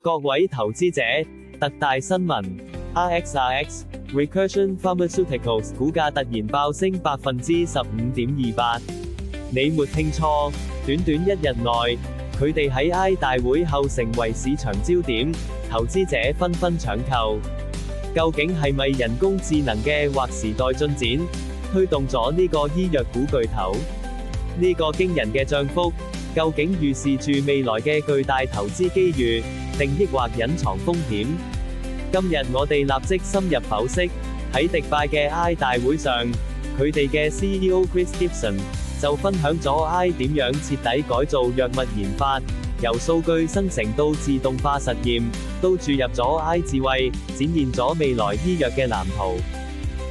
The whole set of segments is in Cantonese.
各位投資者，特大新聞 ：RXRX Recursion Pharmaceuticals 股價突然爆升15.28%。你沒聽錯，短短一日內，佢哋喺 I 大會後成為市場焦點，投資者紛紛搶購。究竟係咪人工智能嘅劃時代進展，推動咗呢個醫藥股巨頭？呢個驚人嘅漲幅，究竟預示住未來嘅巨大投資機遇，定抑或隱藏風險？今日我哋立即深入剖析。喺迪拜嘅 I 大會上，佢哋嘅 CEO Chris Gibson 就分享咗 I 點樣徹底改造藥物研發，由數據生成到自動化實驗，都注入咗 I 智慧，展現咗未來醫藥嘅藍圖。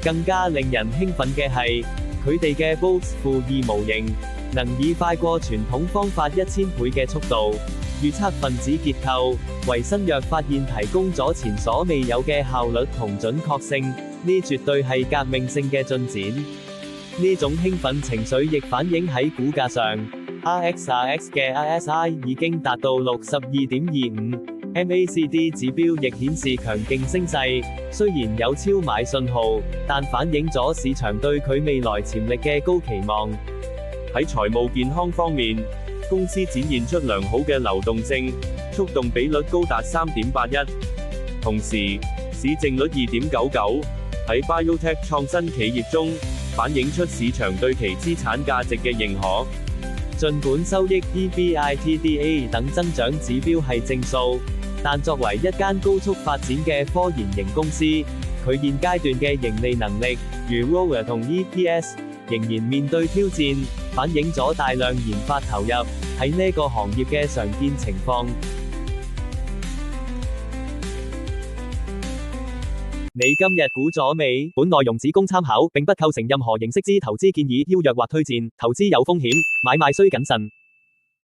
更加令人興奮嘅係，佢哋嘅 Box-2模型，能以快過傳統方法1000倍嘅速度，預測分子結構，為新藥發現提供咗前所未有嘅效率同準確性，呢絕對係革命性嘅進展。呢種興奮情緒亦反映喺股價上 ，RXRX 嘅 RSI 已經達到62.25，MACD 指標亦顯示強勁升勢，雖然有超買信號，但反映咗市場對佢未來潛力嘅高期望。喺財務健康方面，公司展現出良好嘅流動性，觸動比率高達3.81，同時市淨率2.99，喺 Biotech 創新企業中，反映出市場對其資產價值嘅認可。儘管收益、EBITDA 等增長指標係正數，但作為一間高速發展嘅科研型公司，佢現階段嘅盈利能力，如 ROE 同 EPS，仍然面對挑戰，反映咗大量研發投入，喺呢個行業嘅常見情況。你今日估咗未？本內容只供參考，並不構成任何形式之投資建議、邀約或推薦，投資有風險，買賣需謹慎。